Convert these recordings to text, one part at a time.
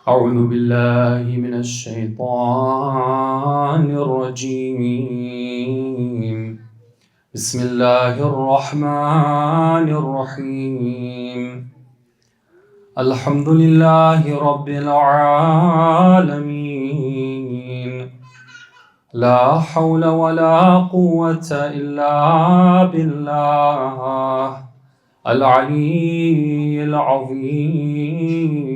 أعوذ بالله من الشيطان الرجيم بسم الله الرحمن الرحيم الحمد لله رب العالمين لا حول ولا قوة إلا بالله العلي العظيم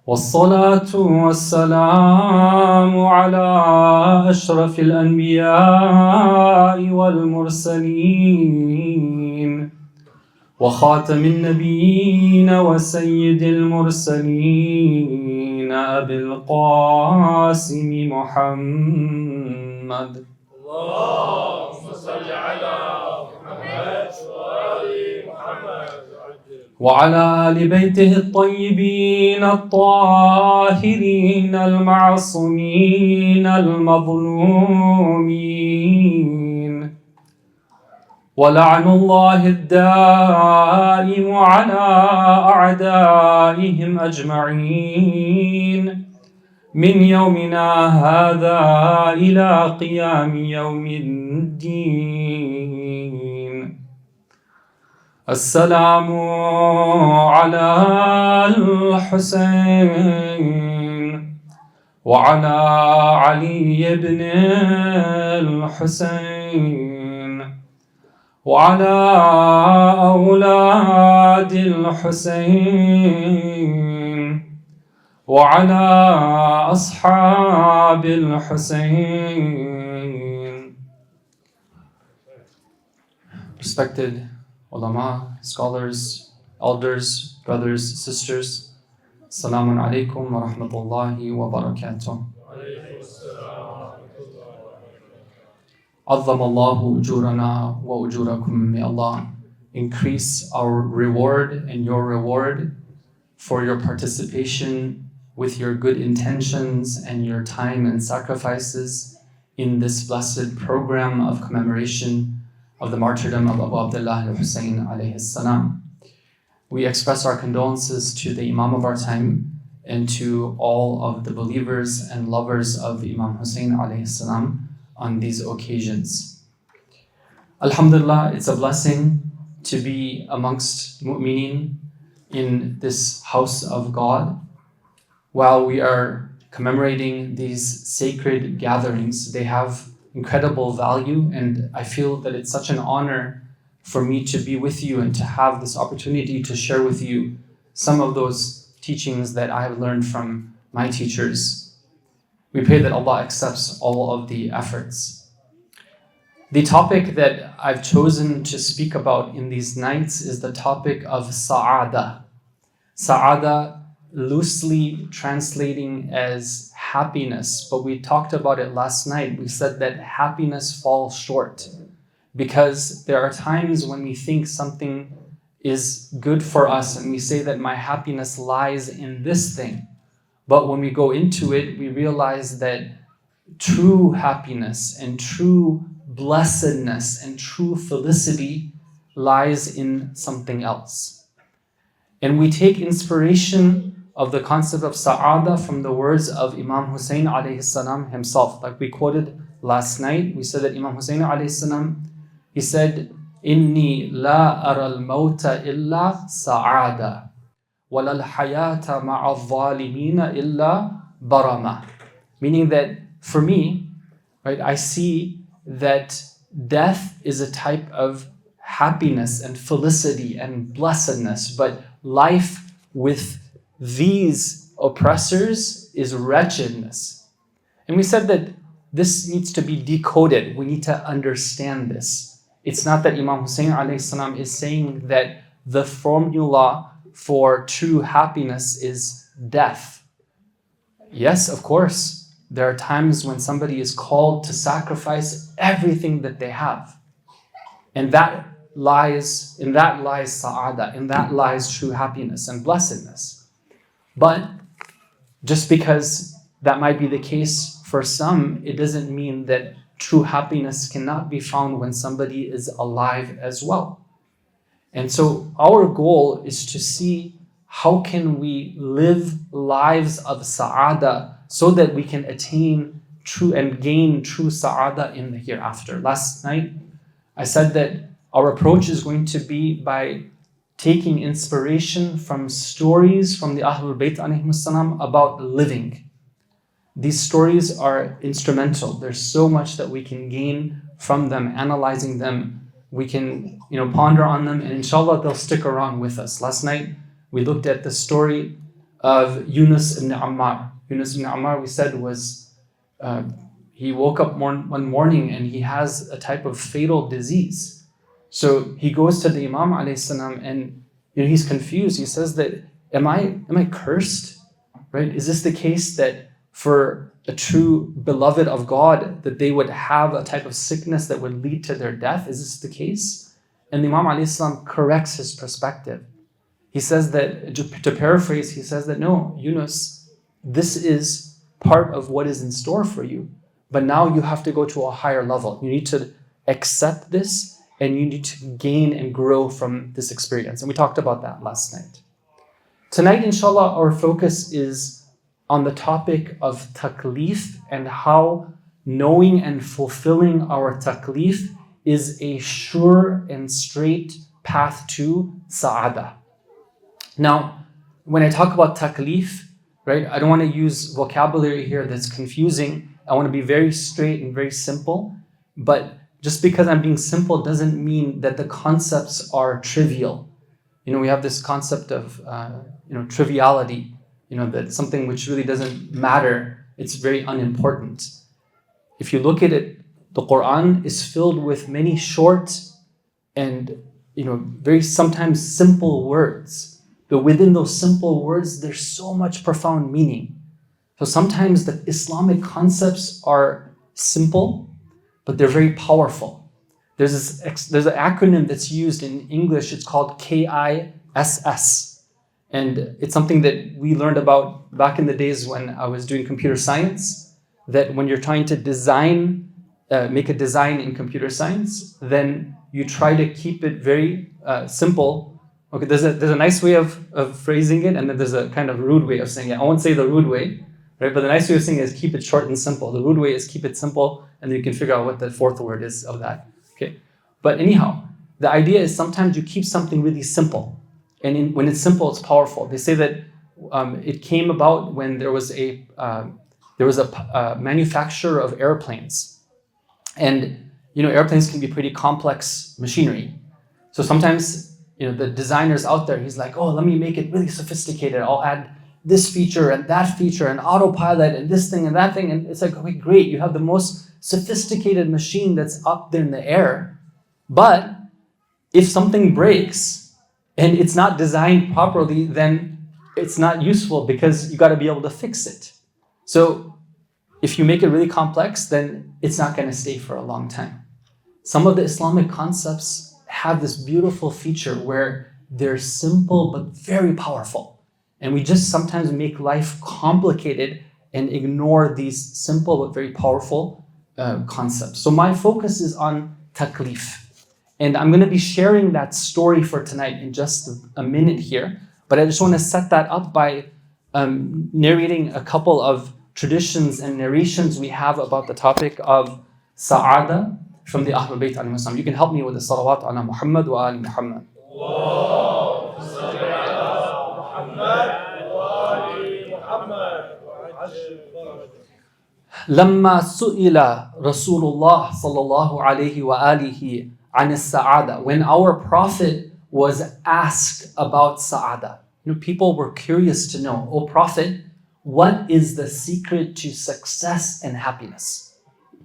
والصلاة والسلام على أشرف الأنبياء والمرسلين وخاتم النبيين وسيد المرسلين أبي القاسم محمد اللهم صل على محمد وآل محمد وعلى آل بيته الطيبين الطاهرين المعصومين المظلومين ولعن الله الدائم على أعدائهم أجمعين من يومنا هذا إلى قيام يوم الدين. السلام على الحسين وعلى علي بن الحسين وعلى أولاد الحسين وعلى أصحاب الحسين. Respected ulama, scholars, elders, brothers, sisters, Assalamu alaikum wa rahmatullahi wa barakatuh. Azzam Allahu ujurana wa ujurakum. May Allah increase our reward and your reward for your participation with your good intentions and your time and sacrifices in this blessed program of commemoration of the martyrdom of Abu Abdullah al-Hussein alayhi salam. We express our condolences to the Imam of our time and to all of the believers and lovers of Imam Hussein alayhi salam on these occasions. Alhamdulillah, it's a blessing to be amongst mu'mineen in this house of God. While we are commemorating these sacred gatherings, they have incredible value, and I feel that it's such an honor for me to be with you and to have this opportunity to share with you some of those teachings that I have learned from my teachers. We pray that Allah accepts all of the efforts. The topic that I've chosen to speak about in these nights is the topic of Saʿādah. Saʿādah, loosely translating as happiness, but we talked about it last night. We said that happiness falls short because there are times when we think something is good for us and we say that my happiness lies in this thing. But when we go into it, we realize that true happiness and true blessedness and true felicity lies in something else. And we take inspiration of the concept of Saʿādah from the words of Imam Hussein alayhi salam himself. Like we quoted last night, we said that Imam Hussein alayhi salam, he said, "Inni la ara al-mawta illa sa'ada, wa lal hayata ma'a al-zalimina illa barama." Meaning that for me, right, I see that death is a type of happiness and felicity and blessedness, but life with these oppressors is wretchedness. And we said that this needs to be decoded. We need to understand this. It's not that Imam Hussein alayhi salam is saying that the formula for true happiness is death. Yes, of course, there are times when somebody is called to sacrifice everything that they have. And in that lies Saʿādah, in that lies true happiness and blessedness. But just because that might be the case for some, it doesn't mean that true happiness cannot be found when somebody is alive as well. And so our goal is to see how can we live lives of Saʿādah so that we can attain true and gain true Saʿādah in the hereafter. Last night, I said that our approach is going to be by taking inspiration from stories from the Ahlul Bayt ﷺ about living. These stories are instrumental. There's so much that we can gain from them, analyzing them. We can, ponder on them, and inshallah they'll stick around with us. Last night we looked at the story of Yunus ibn Ammar. Yunus ibn Ammar, we said, was he woke up one morning and he has a type of fatal disease. So he goes to the Imam alayhi salam and he's confused. He says that, am I cursed? Right? Is this the case that for a true beloved of God, that they would have a type of sickness that would lead to their death? Is this the case? And the Imam alayhi salam corrects his perspective. He says that, to paraphrase, he says that, no, Yunus, this is part of what is in store for you. But now you have to go to a higher level. You need to accept this and you need to gain and grow from this experience. And we talked about that last night. Tonight, inshallah, our focus is on the topic of taklif and how knowing and fulfilling our taklif is a sure and straight path to Saʿādah. Now, when I talk about taklif, right, I don't want to use vocabulary here that's confusing. I want to be very straight and very simple. But just because I'm being simple doesn't mean that the concepts are trivial. We have this concept of triviality. That something which really doesn't matter, it's very unimportant. If you look at it, the Quran is filled with many short and very sometimes simple words. But within those simple words, there's so much profound meaning. So sometimes the Islamic concepts are simple, but they're very powerful. There's an acronym that's used in English. It's called KISS. And it's something that we learned about back in the days when I was doing computer science, that when you're trying to make a design in computer science, then you try to keep it very simple. Okay, there's a nice way of phrasing it, and then there's a kind of rude way of saying it. I won't say the rude way, right? But the nice way of saying it is keep it short and simple. The rude way is keep it simple, and then you can figure out what the fourth word is of that. Okay, but anyhow, the idea is sometimes you keep something really simple. And when it's simple, it's powerful. They say that it came about when there was a manufacturer of airplanes, and airplanes can be pretty complex machinery. So sometimes the designer's out there. He's like, oh, let me make it really sophisticated. I'll add this feature and that feature and autopilot and this thing and that thing. And it's like, okay, great. You have the most sophisticated machine that's up there in the air. But if something breaks and it's not designed properly, then it's not useful because you got to be able to fix it. So if you make it really complex, then it's not going to stay for a long time. Some of the Islamic concepts have this beautiful feature where they're simple but very powerful. And we just sometimes make life complicated and ignore these simple but very powerful concepts. So my focus is on taklif. And I'm going to be sharing that story for tonight in just a minute here. But I just want to set that up by narrating a couple of traditions and narrations we have about the topic of Saʿādah from the Ahlul Bayt alayhim salam. You can help me with the salawat ala Muhammad wa ali Muhammad. اللهم صل على محمد وآل محمد وعجل فرجك. لما سئل رسول الله صلى الله عليه وآله عن السعادة, when our Prophet was asked about Saʿādah, people were curious to know, O Prophet, what is the secret to success and happiness?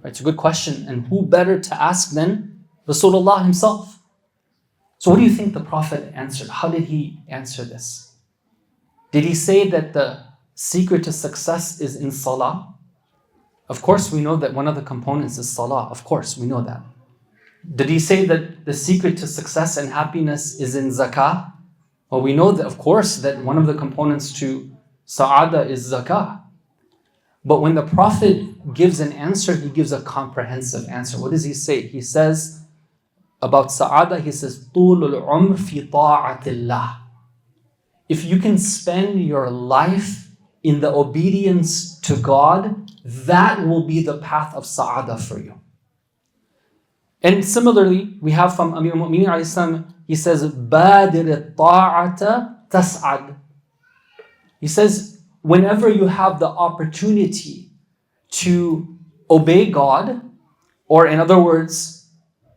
Right, it's a good question, and who better to ask than Rasulullah himself? So what do you think the Prophet answered? How did he answer this? Did he say that the secret to success is in salah? Of course, we know that one of the components is salah. Of course, we know that. Did he say that the secret to success and happiness is in zakah? Well, we know that, of course, that one of the components to Saʿādah is zakah. But when the Prophet gives an answer, he gives a comprehensive answer. What does he say? He says about Saʿādah, he says, طُولُ الْعُمْرِ فِي طَاعَةِ اللَّهِ. if you can spend your life in the obedience to God, that will be the path of Saʿādah for you. And similarly, we have from Amir al-Mu'mineen alayhi salam, he says, بَادِرِ الطَّاعَةَ تَسْعَدْ. He says, whenever you have the opportunity to obey God, or in other words,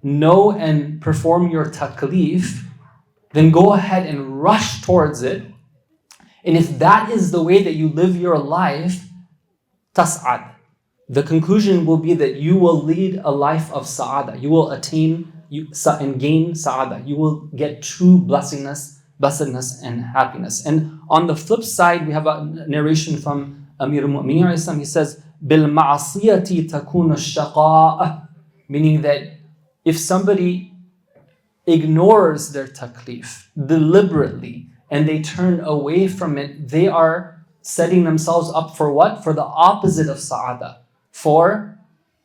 know and perform your taklif, then go ahead and rush towards it. And if that is the way that you live your life, tas'ad. The conclusion will be that you will lead a life of Saʿādah. You will attain and gain Saʿādah. You will get true blessedness and happiness. And on the flip side, we have a narration from Amir al-Mu'mineen. He says, بِالْمَعَصِيَةِ تَكُونُ الشَّقَاءَ. Meaning that if somebody ignores their taklif deliberately and they turn away from it, they are setting themselves up for what? For the opposite of Saʿādah. For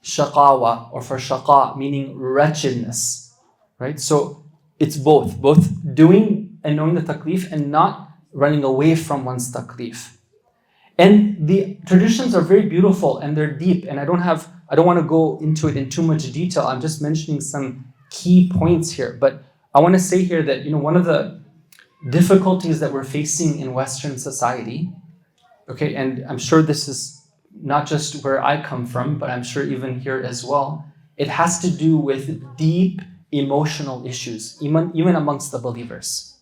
shaqawa, or for shaqa, meaning wretchedness. Right? So it's both doing and knowing the taklif and not running away from one's taklif. And the traditions are very beautiful and they're deep, and I don't want to go into it in too much detail. I'm just mentioning some key points here. But I want to say here that, one of the difficulties that we're facing in Western society, okay, and I'm sure this is not just where I come from, but I'm sure even here as well, it has to do with deep emotional issues, even amongst the believers.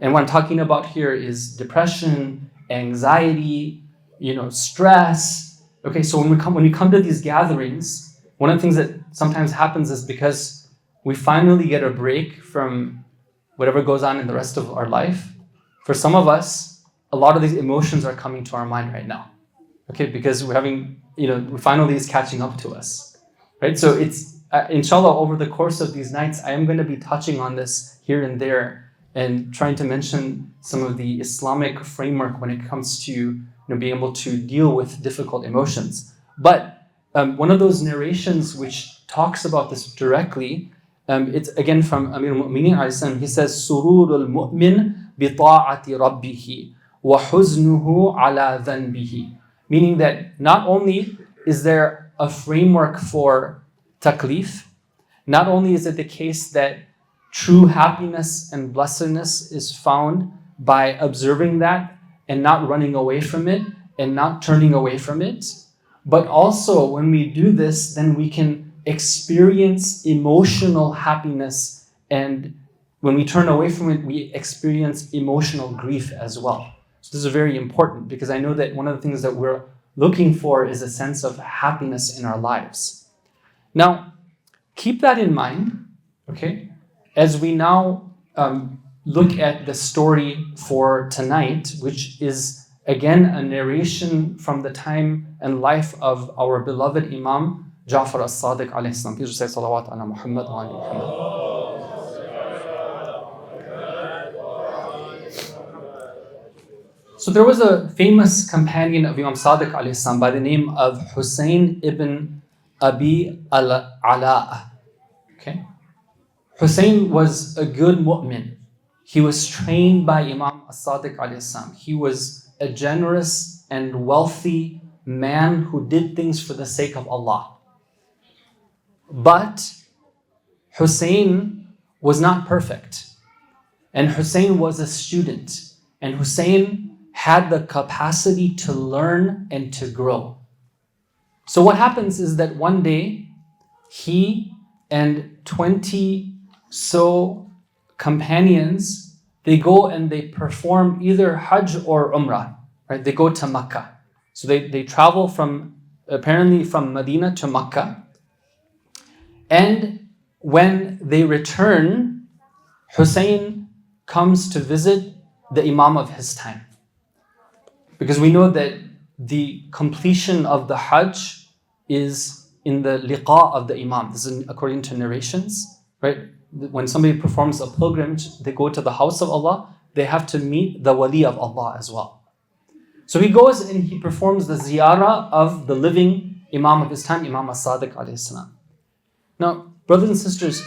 And what I'm talking about here is depression, anxiety, stress. Okay, so when we come to these gatherings, one of the things that sometimes happens is because we finally get a break from whatever goes on in the rest of our life. For some of us, a lot of these emotions are coming to our mind right now. Okay, because we're having, finally it's catching up to us, right? So it's, inshallah, over the course of these nights, I am going to be touching on this here and there and trying to mention some of the Islamic framework when it comes to being able to deal with difficult emotions. But one of those narrations which talks about this directly, it's again from Amir al-Mu'mineen. He says, سُرُورُ الْمُؤْمِنِ بِطَاعَةِ رَبِّهِ وَحُزْنُهُ عَلَى ذَنْبِهِ. Meaning that not only is there a framework for taklif, not only is it the case that true happiness and blessedness is found by observing that and not running away from it and not turning away from it, but also when we do this, then we can experience emotional happiness, and when we turn away from it, we experience emotional grief as well. So this is very important, because I know that one of the things that we're looking for is a sense of happiness in our lives. Now, keep that in mind, okay, as we now look at the story for tonight, which is again a narration from the time and life of our beloved Imam Ja'far as-Sadiq alayhi salam. Please say salawat ala Muhammad wa ali Muhammad. So there was a famous companion of Imam Sadiq alayhi salam by the name of Hussein ibn Abi al-Ala. Okay? Hussein was a good mu'min. He was trained by Imam as-Sadiq alayhi salam. He was a generous and wealthy man who did things for the sake of Allah. But Hussein was not perfect. And Hussein was a student. And Hussein had the capacity to learn and to grow. So what happens is that one day, he and 20 so companions, they go and they perform either Hajj or Umrah, right? They go to Makkah. So they travel apparently from Medina to Makkah. And when they return, Hussein comes to visit the Imam of his time. Because we know that the completion of the Hajj is in the liqa of the Imam. This is according to narrations, right? When somebody performs a pilgrimage, they go to the house of Allah, they have to meet the wali of Allah as well. So he goes and he performs the ziyarah of the living Imam of his time, Imam as-Sadiq alayhi salam. Now, brothers and sisters,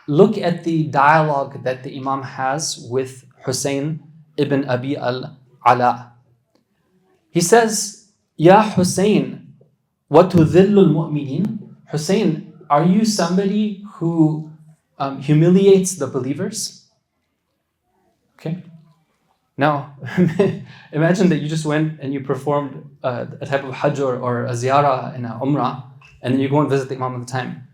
look at the dialogue that the Imam has with Hussein ibn Abi al-Ala. He says, Ya Hussein, وَتُذِلُّ الْمُؤْمِنِينَ. Hussein, are you somebody who humiliates the believers? Okay. Now, imagine that you just went and you performed a type of hajj or a ziyarah and a umrah, and then you go and visit the imam at the time.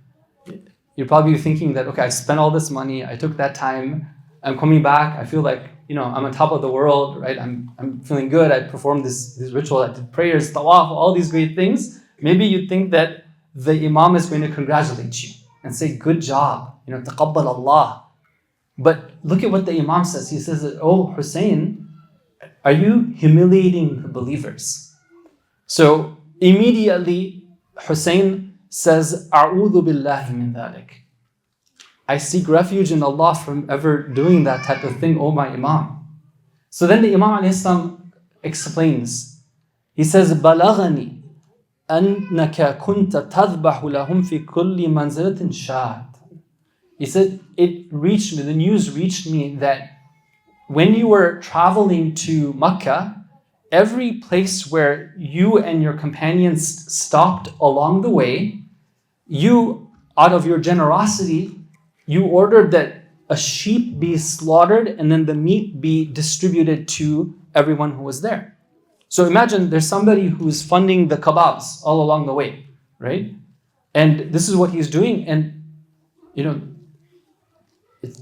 You're probably thinking that, okay, I spent all this money, I took that time, I'm coming back, I feel like, I'm on top of the world, right? I'm feeling good, I performed this ritual, I did prayers, tawaf, all these great things. Maybe you think that the imam is going to congratulate you and say, good job, taqabbal Allah. But look at what the imam says. He says, oh Hussein, are you humiliating the believers? So immediately Hussein says, A'udhu billahi min dhalik. I seek refuge in Allah from ever doing that type of thing, O my imam. So then the Imam ﷺ explains. He says, Balaghani annaka kunta tadhbahu lahum fi kulli manzilatin shad. He said, the news reached me that when you were traveling to Makkah, every place where you and your companions stopped along the way, you, out of your generosity, you ordered that a sheep be slaughtered and then the meat be distributed to everyone who was there. So imagine there's somebody who's funding the kebabs all along the way, right? And this is what he's doing. And,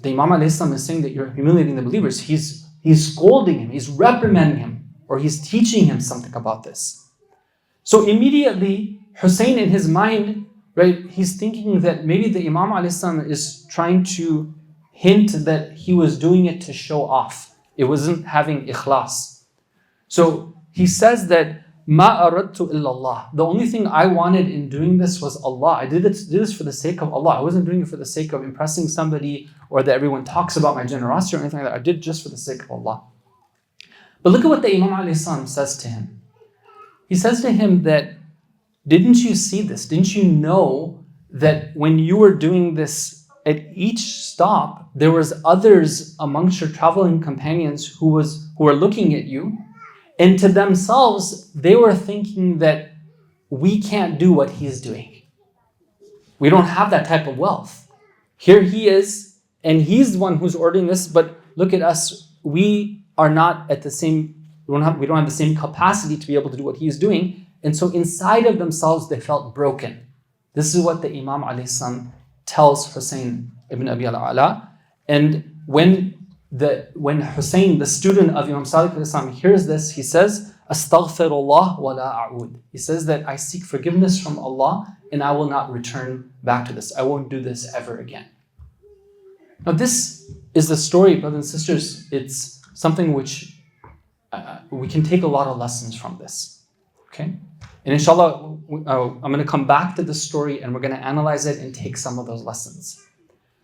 the Imam ﷺ is saying that you're humiliating the believers. He's scolding him, he's reprimanding him, or he's teaching him something about this. So immediately, Hussein in his mind, right, he's thinking that maybe the Imam ﷺ is trying to hint that he was doing it to show off. It wasn't having ikhlas. So he says that, Ma aradtu illallah. The only thing I wanted in doing this was Allah. I did this for the sake of Allah. I wasn't doing it for the sake of impressing somebody or that everyone talks about my generosity or anything like that. I did it just for the sake of Allah. But look at what the Imam ﷺ says to him. He says to him that, didn't you see this? Didn't you know that when you were doing this, at each stop, there was others amongst your traveling companions who were looking at you, and to themselves, they were thinking that we can't do what he's doing. We don't have that type of wealth. Here he is, and he's the one who's ordering this, but look at us, we are not at the same, we don't have the same capacity to be able to do what he's doing. And so inside of themselves, they felt broken. This is what the Imam ﷺ tells Hussein ibn Abi al-Ala. And when Hussein, the student of Imam Sadiq ﷺ, hears this, he says, Astaghfirullah wa la a'ud. He says that I seek forgiveness from Allah and I will not return back to this. I won't do this ever again. Now this is the story, brothers and sisters. It's something which we can take a lot of lessons from this. Okay? And inshallah, I'm going to come back to this story and we're going to analyze it and take some of those lessons.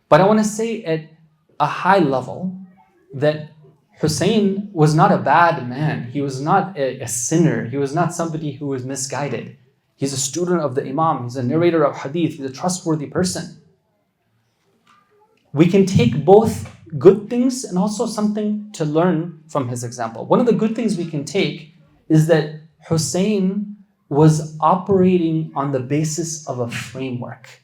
But I want to say at a high level that Hussein was not a bad man. He was not a sinner. He was not somebody who was misguided. He's a student of the Imam. He's a narrator of hadith. He's a trustworthy person. We can take both good things and also something to learn from his example. One of the good things we can take is that Hussein was operating on the basis of a framework.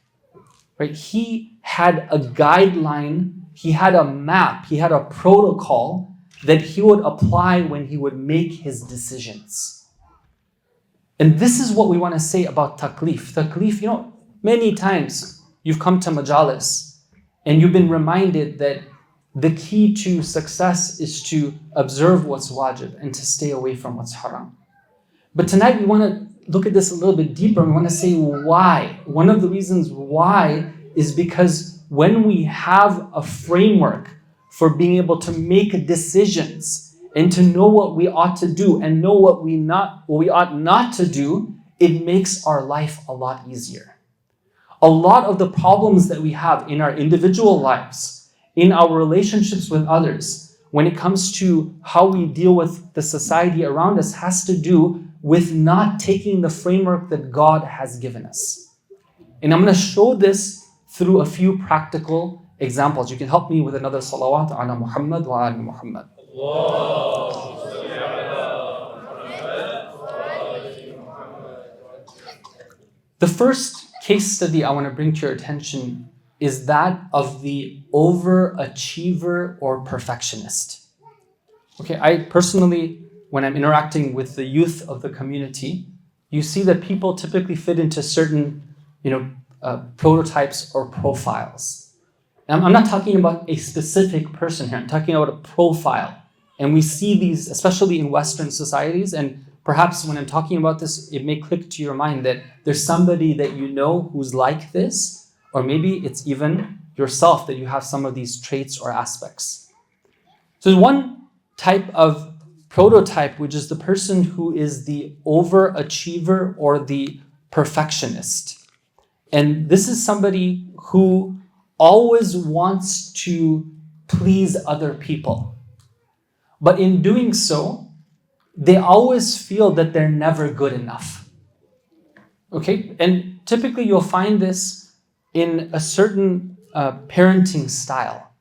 Right? He had a guideline, he had a map, he had a protocol that he would apply when he would make his decisions. And this is what we want to say about taklif. Taklif, many times you've come to majalis and you've been reminded that the key to success is to observe what's wajib and to stay away from what's haram. But tonight we want to look at this a little bit deeper. We want to say why. One of the reasons why is because when we have a framework for being able to make decisions and to know what we ought to do and know what we ought not to do, it makes our life a lot easier. A lot of the problems that we have in our individual lives, in our relationships with others, when it comes to how we deal with the society around us, has to do with not taking the framework that God has given us. And I'm going to show this through a few practical examples. You can help me with another salawat ala Muhammad wa ala Muhammad. The first case study I want to bring to your attention is that of the overachiever or perfectionist. Okay, I personally, when I'm interacting with the youth of the community, you see that people typically fit into certain, prototypes or profiles. And I'm not talking about a specific person here. I'm talking about a profile. And we see these, especially in Western societies, and perhaps when I'm talking about this, it may click to your mind that there's somebody that you know who's like this, or maybe it's even yourself that you have some of these traits or aspects. So there's one type of prototype, which is the person who is the overachiever or the perfectionist. And this is somebody who always wants to please other people. But in doing so, they always feel that they're never good enough. Okay? And typically you'll find this in a certain parenting style.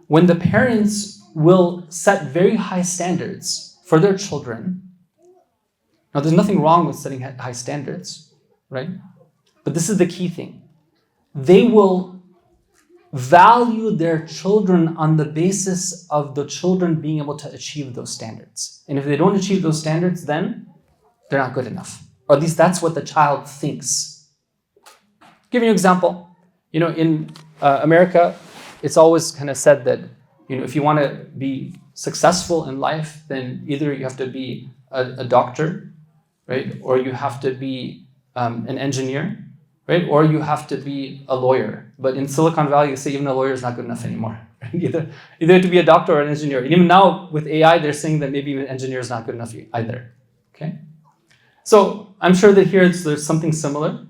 When the parents will set very high standards for their children. Now, there's nothing wrong with setting high standards, right? But this is the key thing. They will value their children on the basis of the children being able to achieve those standards. And if they don't achieve those standards, then they're not good enough. Or at least that's what the child thinks. I'll give you an example. In America, it's always kind of said that, if you want to be successful in life, then either you have to be a doctor, right? Or you have to be an engineer, right? Or you have to be a lawyer. But in Silicon Valley, you say even a lawyer is not good enough anymore. Right? Either to be a doctor or an engineer. And even now with AI, they're saying that maybe even an engineer is not good enough either. Okay? So I'm sure that here there's something similar.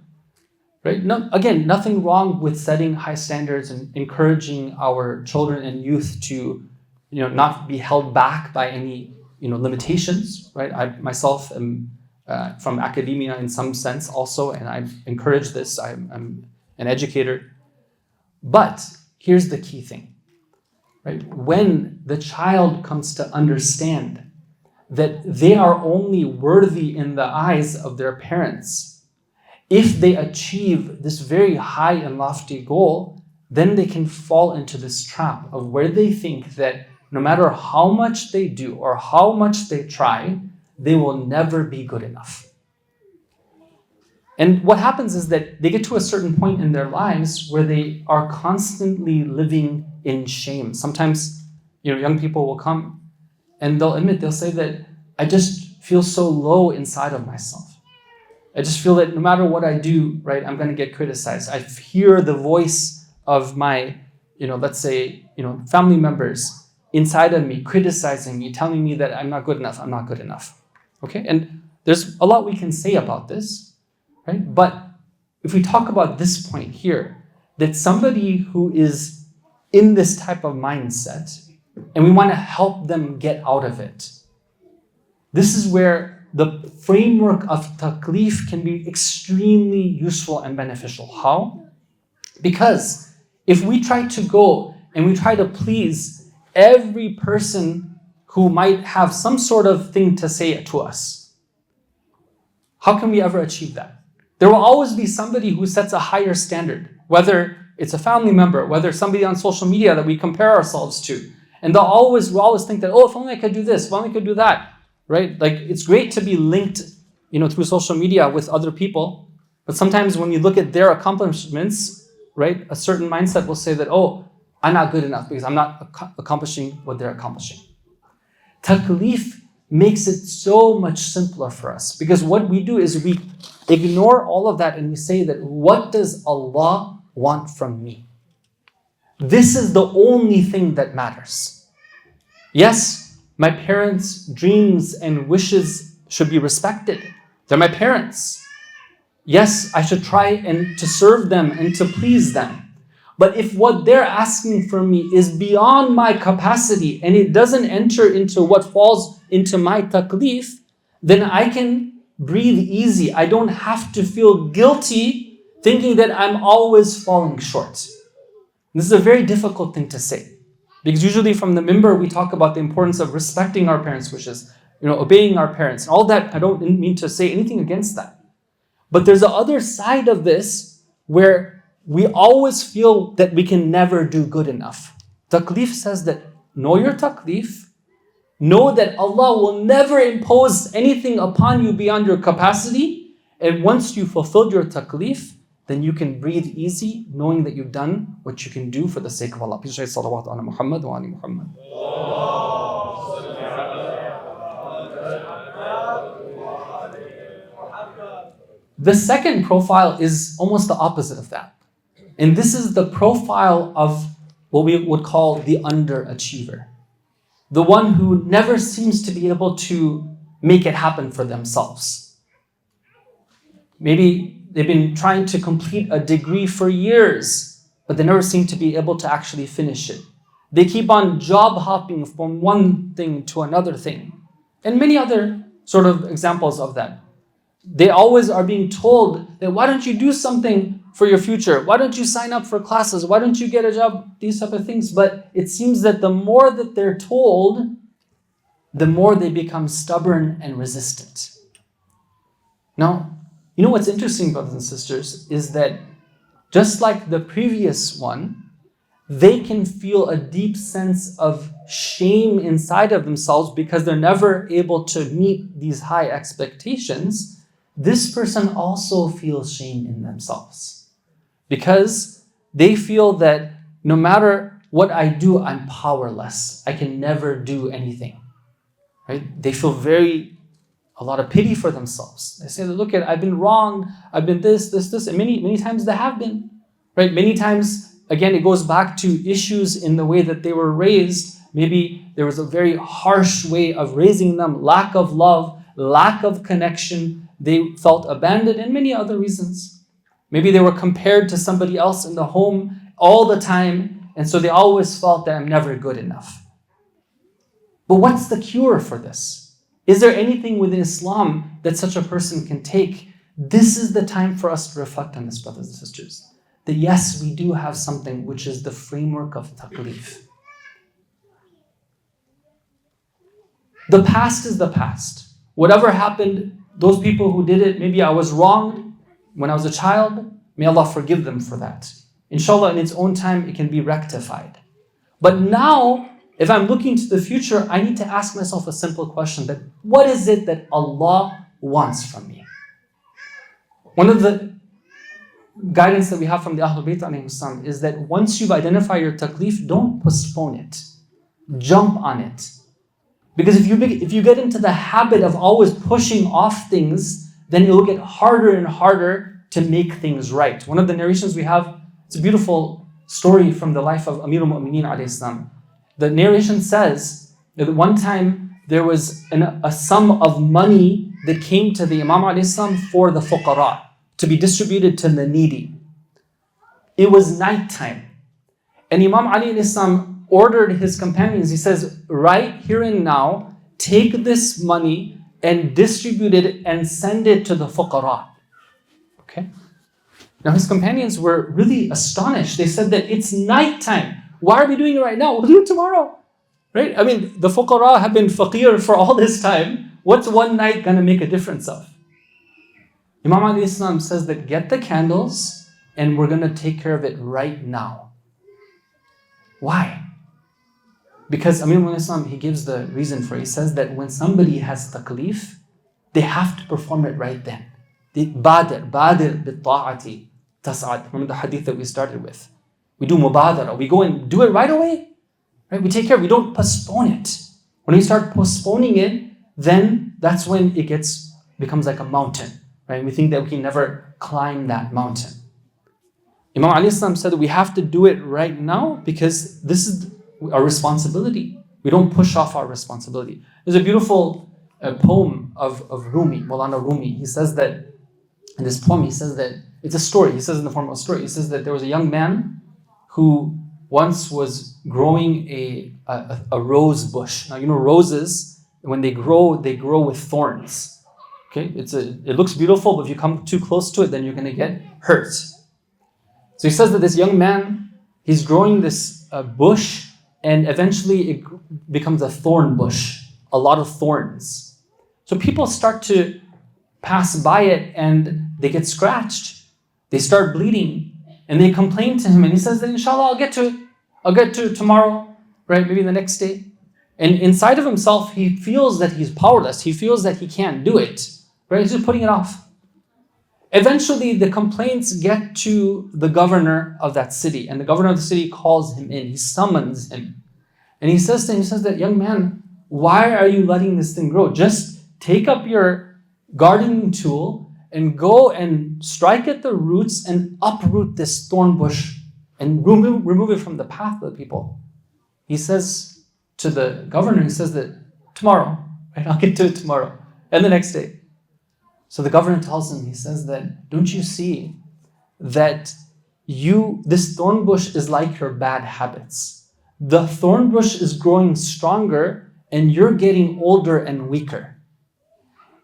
Right? No, again, nothing wrong with setting high standards and encouraging our children and youth to, not be held back by any, limitations. Right? I myself am from academia in some sense also, and I encourage this. I'm an educator. But here's the key thing. Right? When the child comes to understand that they are only worthy in the eyes of their parents, if they achieve this very high and lofty goal, then they can fall into this trap of where they think that no matter how much they do or how much they try, they will never be good enough. And what happens is that they get to a certain point in their lives where they are constantly living in shame. Sometimes, young people will come and they'll say that I just feel so low inside of myself. I just feel that no matter what I do, right, I'm going to get criticized. I hear the voice of my, let's say, family members inside of me criticizing me, telling me that I'm not good enough, I'm not good enough. Okay? And there's a lot we can say about this, right? But if we talk about this point here, that somebody who is in this type of mindset, and we want to help them get out of it, this is where the framework of taklif can be extremely useful and beneficial. How? Because if we try to go and we try to please every person who might have some sort of thing to say to us, how can we ever achieve that? There will always be somebody who sets a higher standard, whether it's a family member, whether somebody on social media that we compare ourselves to. And we'll always think that, if only I could do this, if only I could do that. Right? Like, it's great to be linked, through social media with other people. But sometimes when you look at their accomplishments, right, a certain mindset will say that, I'm not good enough because I'm not accomplishing what they're accomplishing. Taklif makes it so much simpler for us, because what we do is we ignore all of that and we say that, what does Allah want from me? This is the only thing that matters. Yes, my parents' dreams and wishes should be respected. They're my parents. Yes, I should try and to serve them and to please them. But if what they're asking from me is beyond my capacity and it doesn't enter into what falls into my taklif, then I can breathe easy. I don't have to feel guilty thinking that I'm always falling short. This is a very difficult thing to say. Because usually from the minbar we talk about the importance of respecting our parents' wishes, obeying our parents, and all that. I don't mean to say anything against that. But there's the other side of this where we always feel that we can never do good enough. Taklif says that know your taklif, know that Allah will never impose anything upon you beyond your capacity, and once you fulfilled your taklif, then you can breathe easy knowing that you've done what you can do for the sake of Allah. Please say salawat ala Muhammad wa ali Muhammad. The second profile is almost the opposite of that. And this is the profile of what we would call the underachiever. The one who never seems to be able to make it happen for themselves. Maybe they've been trying to complete a degree for years, but they never seem to be able to actually finish it. They keep on job hopping from one thing to another thing. And many other sort of examples of that. They always are being told that why don't you do something for your future? Why don't you sign up for classes? Why don't you get a job? These type of things. But it seems that the more that they're told, the more they become stubborn and resistant. Now, you know what's interesting, brothers and sisters, is that just like the previous one, they can feel a deep sense of shame inside of themselves because they're never able to meet these high expectations. This person also feels shame in themselves because they feel that no matter what I do, I'm powerless. I can never do anything. Right? They feel a lot of pity for themselves. They say, look, I've been wronged. I've been this, and many times they have been. Right? Many times, again, it goes back to issues in the way that they were raised. Maybe there was a very harsh way of raising them, lack of love, lack of connection. They felt abandoned and many other reasons. Maybe they were compared to somebody else in the home all the time, and so they always felt that I'm never good enough. But what's the cure for this? Is there anything within Islam that such a person can take? This is the time for us to reflect on this, brothers and sisters. That yes, we do have something which is the framework of taklif. The past is the past. Whatever happened, those people who did it, maybe I was wronged when I was a child, may Allah forgive them for that. Inshallah, in its own time, it can be rectified. But now, if I'm looking to the future, I need to ask myself a simple question, that what is it that Allah wants from me? One of the guidance that we have from the Ahlul Bayt alayhim salam is that once you've identified your taklif, don't postpone it. Jump on it. Because if you get into the habit of always pushing off things, then it will get harder and harder to make things right. One of the narrations we have, it's a beautiful story from the life of Amir al-Mu'mineen alayhi salam. The narration says that one time there was a sum of money that came to the Imam alayhi salam for the fuqara, to be distributed to the needy. It was nighttime. And Imam Ali alayhi salam ordered his companions, he says, right here and now, take this money and distribute it and send it to the fuqara. Okay? Now his companions were really astonished. They said that it's nighttime. Why are we doing it right now? We'll do it tomorrow. Right? I mean, the fuqara have been faqir for all this time. What's one night going to make a difference of? Imam Ali Islam says that get the candles and we're going to take care of it right now. Why? Because Amir al-Islam, he gives the reason for it. He says that when somebody has taklif, they have to perform it right then. Badir bit-ta'ati tas'ad. Remember the hadith that we started with. We do mubadara. We go and do it right away. Right? We take care. We don't postpone it. When we start postponing it, then that's when it becomes like a mountain. Right? We think that we can never climb that mountain. Imam Ali Islam said that we have to do it right now because this is our responsibility. We don't push off our responsibility. There's a beautiful poem of Rumi, Maulana Rumi. He says that, in this poem, he says that, it's a story, he says in the form of a story, he says that there was a young man who once was growing a rose bush. Now, you know, roses, when they grow with thorns. Okay, it looks beautiful, but if you come too close to it, then you're going to get hurt. So he says that this young man, he's growing this bush, and eventually it becomes a thorn bush, a lot of thorns. So people start to pass by it and they get scratched. They start bleeding and they complain to him, and he says that inshallah I'll get to it tomorrow, right? Maybe the next day. And inside of himself, he feels that he's powerless. He feels that he can't do it, right? He's just putting it off. Eventually, the complaints get to the governor of that city, and the governor of the city calls him in. He summons him. And he says to him, he says that, young man, why are you letting this thing grow? Just take up your gardening tool and go and strike at the roots and uproot this thorn bush and remove it from the path of the people. He says to the governor, he says that tomorrow, right? I'll get to it tomorrow. And the next day. So the governor tells him, he says that, don't you see that this thorn bush is like your bad habits. The thorn bush is growing stronger and you're getting older and weaker.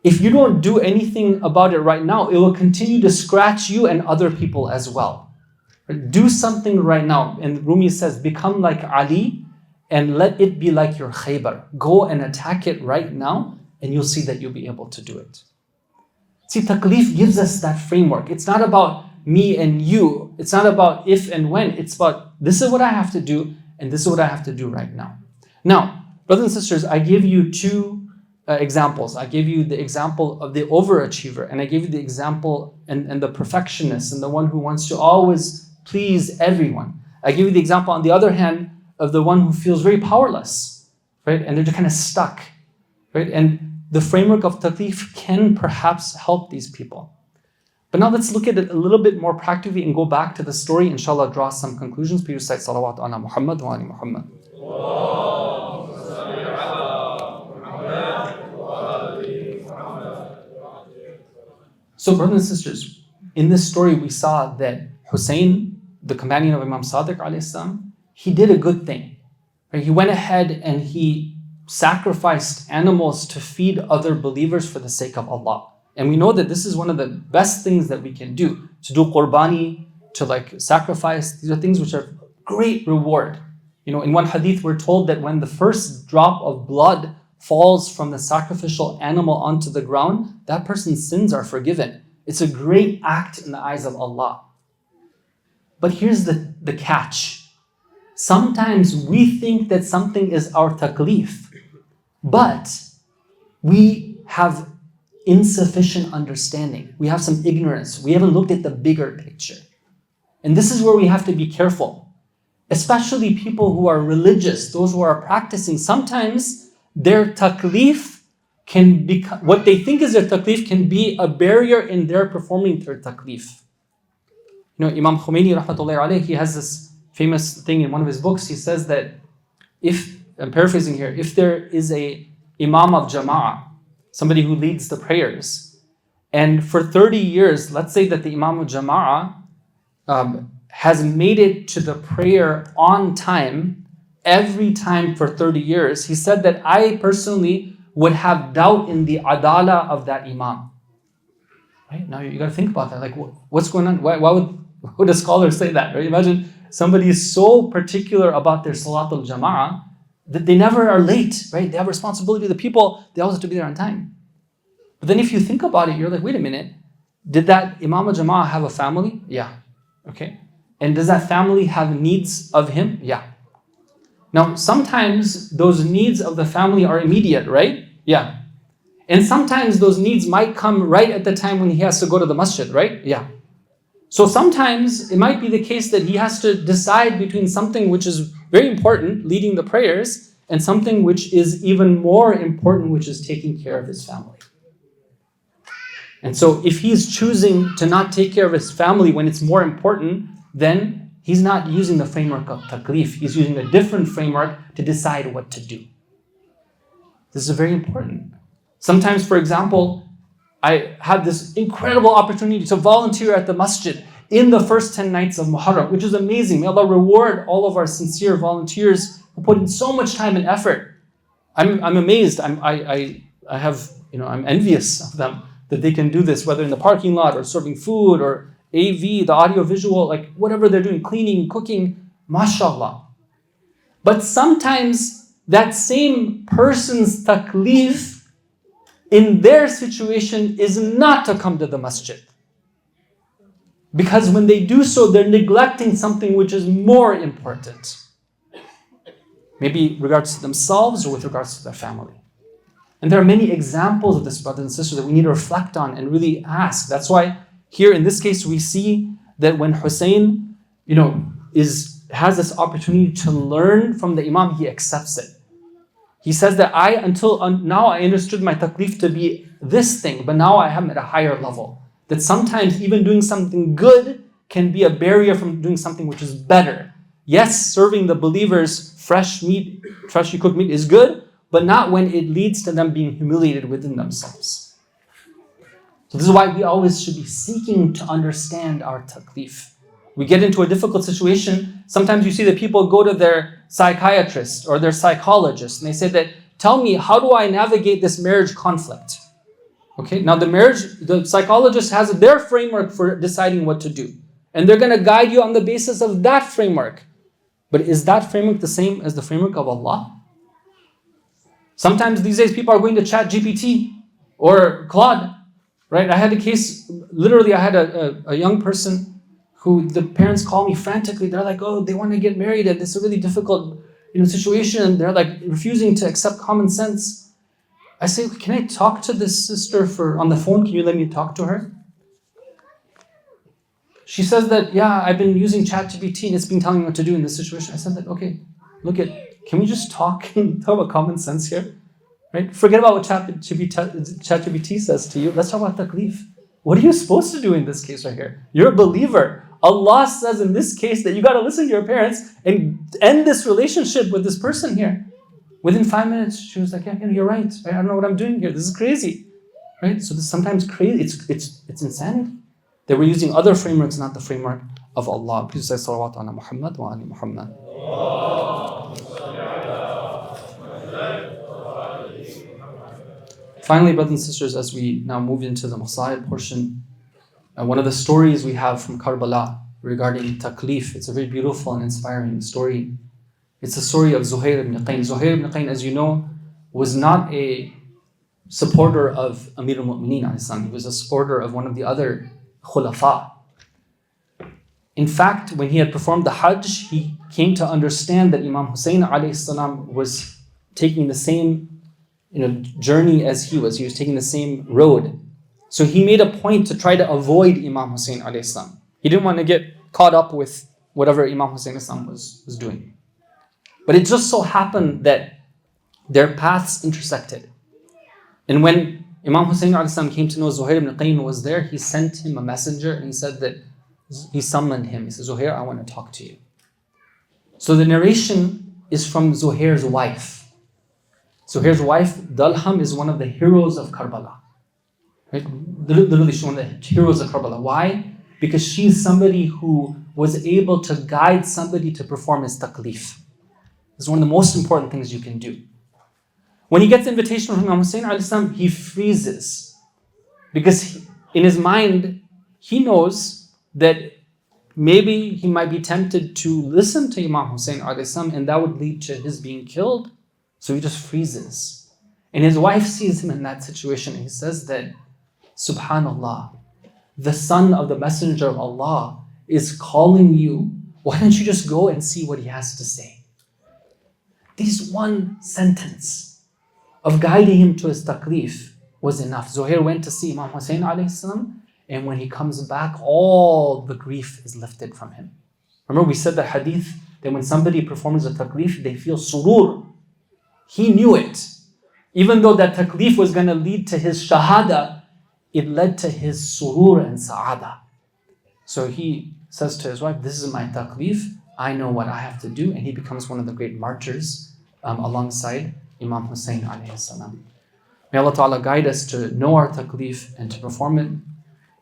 If you don't do anything about it right now, it will continue to scratch you and other people as well. Do something right now. And Rumi says, become like Ali and let it be like your Khaybar. Go and attack it right now and you'll see that you'll be able to do it. See, taklif gives us that framework. It's not about me and you. It's not about if and when. It's about this is what I have to do and this is what I have to do right now. Now, brothers and sisters, I give you two examples. I gave you the example of the overachiever, and I gave you the example and the perfectionist and the one who wants to always please everyone. I give you the example, on the other hand, of the one who feels very powerless, right? And they're just kind of stuck, right? And the framework of taklif can perhaps help these people. But now let's look at it a little bit more practically and go back to the story. Inshallah, draw some conclusions. Please recite salawat ala Muhammad wa ali Muhammad. So brothers and sisters, in this story we saw that Hussein, the companion of Imam Sadiq alayhi salam, he did a good thing. Right? He went ahead and he sacrificed animals to feed other believers for the sake of Allah. And we know that this is one of the best things that we can do. To do qurbani, to sacrifice, these are things which are great reward. You know, in one hadith we're told that when the first drop of blood falls from the sacrificial animal onto the ground, that person's sins are forgiven. It's a great act in the eyes of Allah. But here's the catch. Sometimes we think that something is our taklif, but we have insufficient understanding. We have some ignorance. We haven't looked at the bigger picture. And this is where we have to be careful. Especially people who are religious, those who are practicing. Sometimes their taklif can become, what they think is their taklif can be a barrier in their performing their taklif. You know, Imam Khomeini rahmatullahi alayhi, he has this famous thing in one of his books. He says that I'm paraphrasing here, if there is a imam of jama'ah, somebody who leads the prayers, and for 30 years, let's say that the imam of jama'ah has made it to the prayer on time, every time for 30 years, he said that I personally would have doubt in the adala of that imam. Right? Now you got to think about that. Like, what's going on? Why would a scholar say that? Right? Imagine somebody is so particular about their salatul jama'ah that they never are late. Right? They have responsibility to the people. They always have to be there on time. But then if you think about it, you're like, wait a minute. Did that imam of jama'ah have a family? Yeah. Okay. And does that family have needs of him? Yeah. Now, sometimes those needs of the family are immediate, right? Yeah. And sometimes those needs might come right at the time when he has to go to the masjid, right? Yeah. So sometimes it might be the case that he has to decide between something which is very important, leading the prayers, and something which is even more important, which is taking care of his family. And so if he's choosing to not take care of his family when it's more important, then he's not using the framework of taklif. He's using a different framework to decide what to do. This is very important. Sometimes, for example, I had this incredible opportunity to volunteer at the masjid in the first 10 nights of Muharram, which is amazing. May Allah reward all of our sincere volunteers who put in so much time and effort. I'm amazed. I'm envious of them that they can do this, whether in the parking lot or serving food or AV, the audio visual, like whatever they're doing, cleaning, cooking, mashallah. But sometimes that same person's taklif in their situation is not to come to the masjid. Because when they do so, they're neglecting something which is more important. Maybe in regards to themselves or with regards to their family. And there are many examples of this, brothers and sisters, that we need to reflect on and really ask. That's why here in this case we see that when Hussein, has this opportunity to learn from the Imam, he accepts it. He says that until now I understood my taklif to be this thing, but now I am at a higher level. That sometimes even doing something good can be a barrier from doing something which is better. Yes, serving the believers freshly cooked meat is good, but not when it leads to them being humiliated within themselves. So this is why we always should be seeking to understand our taklif. We get into a difficult situation. Sometimes you see that people go to their psychiatrist or their psychologist and they say that, tell me, how do I navigate this marriage conflict? Okay, now the psychologist has their framework for deciding what to do. And they're going to guide you on the basis of that framework. But is that framework the same as the framework of Allah? Sometimes these days people are going to ChatGPT or Claude, right? I had a case, literally I had a young person who the parents call me frantically. They're like, oh, they want to get married and it's a really difficult situation. They're like refusing to accept common sense. I say, can I talk to this sister on the phone? Can you let me talk to her? She says that, yeah, I've been using ChatGPT and it's been telling me what to do in this situation. I said that, okay, can we just talk about common sense here? Right? Forget about what ChatGPT says to you. Let's talk about taklif. What are you supposed to do in this case right here? You're a believer. Allah says in this case that you got to listen to your parents and end this relationship with this person here. Within 5 minutes, she was like, yeah, you're right. I don't know what I'm doing here. This is crazy. Right? So this is sometimes crazy. It's insanity. That we're using other frameworks, not the framework of Allah. Please say salawat ala Muhammad wa ali Muhammad. Finally, brothers and sisters, as we now move into the Masail portion, one of the stories we have from Karbala regarding taklif, it's a very beautiful and inspiring story. It's the story of Zuhair ibn Qayn. Zuhair ibn Qayn, as you know, was not a supporter of Amir al-Mu'mineen. He was a supporter of one of the other khulafa. In fact, when he had performed the Hajj, he came to understand that Imam Hussein was taking the same journey as he was. He was taking the same road. So he made a point to try to avoid Imam Hussein alayhi salam. He didn't want to get caught up with whatever Imam Hussein alayhi salam was doing. But it just so happened that their paths intersected. And when Imam Hussein alayhi salam came to know Zuhair ibn Qayn was there, he sent him a messenger and he said that he summoned him. He said, Zuhair, I want to talk to you. So the narration is from Zuhair's wife. Zuhair's wife, Dalham, is one of the heroes of Karbala. Right? Literally, she's one of the heroes of Karbala. Why? Because she's somebody who was able to guide somebody to perform his taklif. This is one of the most important things you can do. When he gets the invitation from Imam Hussein alayhi salam, he freezes. Because in his mind, he knows that maybe he might be tempted to listen to Imam Hussein alayhi salam, and that would lead to his being killed. So he just freezes. And his wife sees him in that situation and he says that, Subhanallah, the son of the Messenger of Allah is calling you. Why don't you just go and see what he has to say? This one sentence of guiding him to his taklif was enough. Zuhair went to see Imam Hussein alayhi salam, and when he comes back, all the grief is lifted from him. Remember we said the hadith that when somebody performs a taklif, they feel surur. He knew it. Even though that taklif was going to lead to his shahada, it led to his surur and Saʿādah. So he says to his wife, this is my taklif, I know what I have to do, and he becomes one of the great martyrs alongside Imam Hussein alayhi salam. May Allah Ta'ala guide us to know our taklif and to perform it.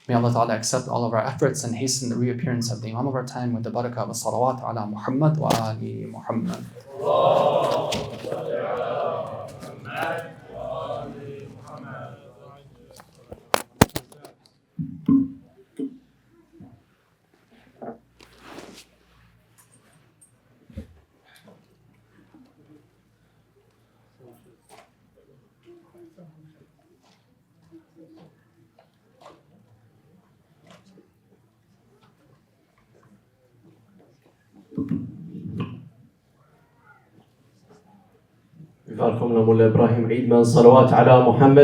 May Allah Ta'ala accept all of our efforts and hasten the reappearance of the Imam of our time with the barakah of salawat ala Muhammad wa ali Muhammad. افتخاركم لمولا إبراهيم عيد من صلوات على محمد.